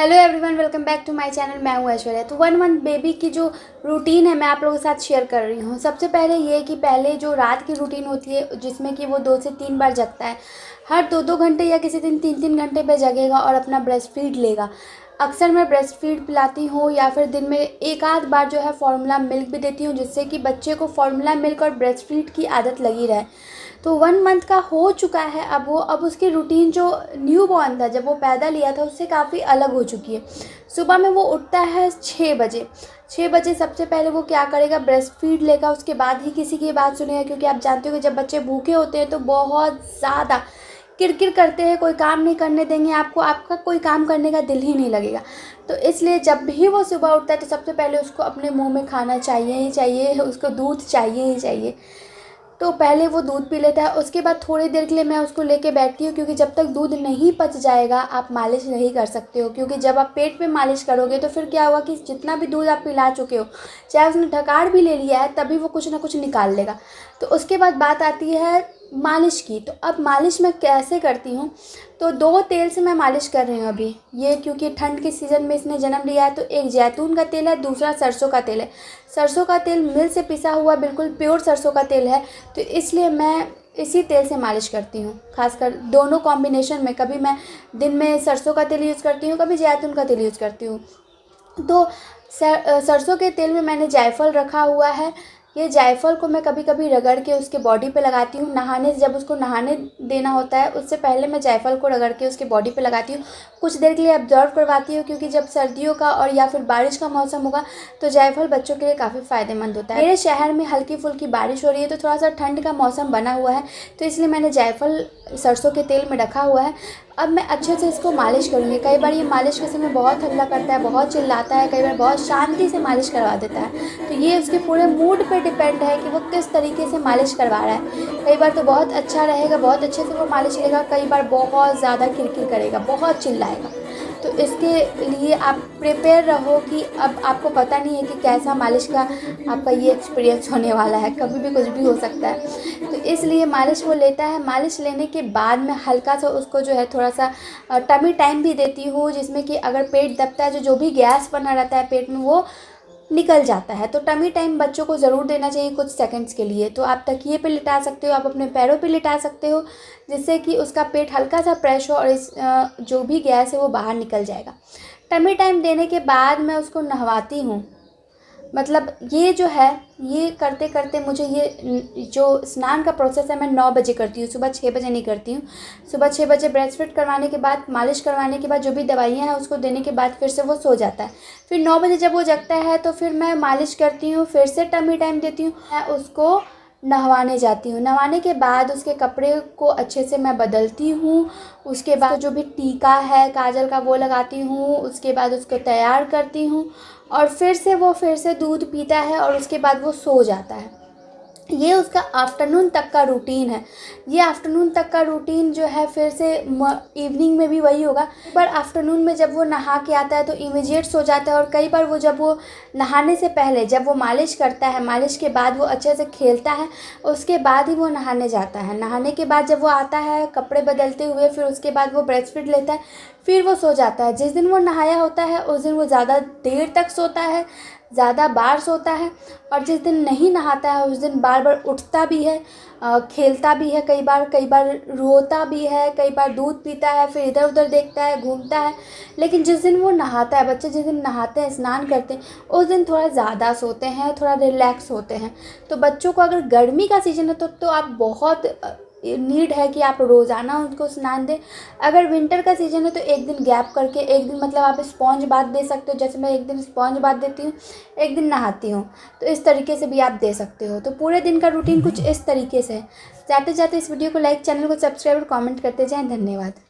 Hello everyone, welcome back to my channel. मैं हूँ ऐश्वर्या। तो 1 मंथ बेबी की जो रूटीन है मैं आप लोगों के साथ शेयर कर रही हूँ। सबसे पहले ये कि पहले जो रात की रूटीन होती है जिसमें कि वो 2 से 3 बार जगता है। हर 2-2 घंटे या किसी दिन 3-3 घंटे पे जगेगा और अपना ब्रेस्ट फीड लेगा। अक्सर मैं ब्रेस्ट फीड पिलाती हूँ या फिर दिन में एक आध बार जो है फार्मूला मिल्क भी देती हूँ, जिससे कि बच्चे को फार्मूला मिल्क और ब्रेस्ट फीड की आदत लगी रहे। तो 1 मंथ का हो चुका है अब उसकी रूटीन जो न्यू बॉर्न था जब वो पैदा लिया था उससे काफ़ी अलग हो चुकी है। सुबह में वो उठता है 6 बजे। 6 बजे सबसे पहले वो क्या करेगा, ब्रेस्ट फीड लेगा, उसके बाद ही किसी की बात सुनेगा। क्योंकि आप जानते हो कि जब बच्चे भूखे होते हैं तो बहुत ज़्यादा किरकिर करते हैं, कोई काम नहीं करने देंगे आपको, आपका कोई काम करने का दिल ही नहीं लगेगा। तो इसलिए जब भी वो सुबह उठता है तो सबसे पहले उसको अपने मुंह में खाना चाहिए ही चाहिए, उसको दूध चाहिए ही चाहिए। तो पहले वो दूध पी लेता है। उसके बाद थोड़ी देर के लिए मैं उसको लेके बैठती हूँ, क्योंकि जब तक दूध नहीं पच जाएगा आप मालिश नहीं कर सकते हो। क्योंकि जब आप पेट पे मालिश करोगे तो फिर क्या होगा कि जितना भी दूध आप पिला चुके हो, चाहे उसने ढकार भी ले लिया है, तभी वो कुछ ना कुछ निकाल लेगा। तो उसके बाद बात आती है मालिश की। तो अब मालिश मैं कैसे करती हूँ, तो 2 तेल से मैं मालिश कर रही हूँ अभी। ये क्योंकि ठंड के सीज़न में इसने जन्म लिया है, तो एक जैतून का तेल है, दूसरा सरसों का तेल है। सरसों का तेल मिल से पिसा हुआ बिल्कुल प्योर सरसों का तेल है, तो इसलिए मैं इसी तेल से मालिश करती हूँ। खासकर दोनों कॉम्बिनेशन में, कभी मैं दिन में सरसों का तेल यूज़ करती हूँ, कभी जैतून का तेल यूज़ करती हूँ। तो सरसों के तेल में मैंने जायफल रखा हुआ है। ये जायफल को मैं कभी कभी रगड़ के उसके बॉडी पे लगाती हूँ। नहाने जब उसको नहाने देना होता है उससे पहले मैं जायफल को रगड़ के उसके बॉडी पे लगाती हूँ। कुछ देर के लिए ऑब्जर्व करवाती हूँ, क्योंकि जब सर्दियों का और या फिर बारिश का मौसम होगा तो जायफल बच्चों के लिए काफ़ी फ़ायदेमंद होता है। मेरे शहर में हल्की फुल्की बारिश हो रही है तो थोड़ा सा ठंड का मौसम बना हुआ है, तो इसलिए मैंने जायफल सरसों के तेल में रखा हुआ है। अब मैं अच्छे से इसको मालिश करूँगी। कई बार ये मालिश के समय बहुत हल्ला करता है, बहुत चिल्लाता है, कई बार बहुत शांति से मालिश करवा देता है। तो ये उसके पूरे मूड पे डिपेंड है कि वो किस तरीके से मालिश करवा रहा है। कई बार तो बहुत अच्छा रहेगा, बहुत अच्छे से वो मालिश करेगा, कई बार बहुत ज़्यादा किरकिर करेगा, बहुत चिल्लाएगा। तो इसके लिए आप प्रिपेयर रहो कि अब आपको पता नहीं है कि कैसा मालिश का आपका ये एक्सपीरियंस होने वाला है, कभी भी कुछ भी हो सकता है। तो इसलिए मालिश वो लेता है। मालिश लेने के बाद मैं हल्का सा उसको जो है थोड़ा सा टमी टाइम भी देती हूँ, जिसमें कि अगर पेट दबता है जो भी गैस बना रहता है पेट में वो निकल जाता है। तो टमी टाइम बच्चों को ज़रूर देना चाहिए कुछ सेकंड्स के लिए। तो आप तकिए पे लिटा सकते हो, आप अपने पैरों पे लिटा सकते हो, जिससे कि उसका पेट हल्का सा फ्रेश हो और इस जो भी गैस है वो बाहर निकल जाएगा। टमी टाइम देने के बाद मैं उसको नहवाती हूँ। मतलब ये जो है, ये करते करते मुझे ये जो स्नान का प्रोसेस है मैं 9 बजे करती हूँ, सुबह 6 बजे नहीं करती हूँ। सुबह 6 बजे ब्रेस्ट फीड करवाने के बाद, मालिश करवाने के बाद, जो भी दवाइयाँ हैं उसको देने के बाद फिर से वो सो जाता है। फिर 9 बजे जब वो जगता है तो फिर मैं मालिश करती हूँ, फिर से टमी टाइम देती हूँ, मैं उसको नहवाने जाती हूँ। नहवाने के बाद उसके कपड़े को अच्छे से मैं बदलती हूँ। उसके बाद जो भी टीका है काजल का वो लगाती हूँ। उसके बाद उसको तैयार करती हूँ और फिर से दूध पीता है और उसके बाद वो सो जाता है। ये उसका आफ्टरनून तक का रूटीन है। ये आफ्टरनून तक का रूटीन जो है फिर से इवनिंग में भी वही होगा। पर आफ्टरनून में जब वो नहा के आता है तो इमीडिएट सो जाता है, और कई बार वो जब वो नहाने से पहले जब वो मालिश करता है, मालिश के बाद वो अच्छे से खेलता है, उसके बाद ही वो नहाने जाता है। नहाने के बाद जब वो आता है कपड़े बदलते हुए, फिर उसके बाद वो ब्रेस्ट फीड लेता है, फिर वो सो जाता है। जिस दिन वो नहाया होता है उस दिन वो ज़्यादा देर तक सोता है, ज़्यादा बार सोता है। और जिस दिन नहीं नहाता है उस दिन बार बार उठता भी है, खेलता भी है, कई बार रोता भी है, कई बार दूध पीता है, फिर इधर उधर देखता है, घूमता है। लेकिन जिस दिन वो नहाता है, बच्चे जिस दिन नहाते हैं, स्नान करते हैं, उस दिन थोड़ा ज़्यादा सोते हैं, थोड़ा रिलैक्स होते हैं। तो बच्चों को अगर गर्मी का सीज़न है तो आप बहुत नीड है कि आप रोज़ाना उनको स्नान दें। अगर विंटर का सीज़न है तो एक दिन गैप करके, एक दिन मतलब आप स्पॉन्ज बाथ दे सकते हो। जैसे मैं एक दिन स्पॉन्ज बाथ देती हूँ, एक दिन नहाती हूँ, तो इस तरीके से भी आप दे सकते हो। तो पूरे दिन का रूटीन कुछ इस तरीके से है। जाते जाते इस वीडियो को लाइक, चैनल को सब्सक्राइब और कमेंट करते जाएं। धन्यवाद।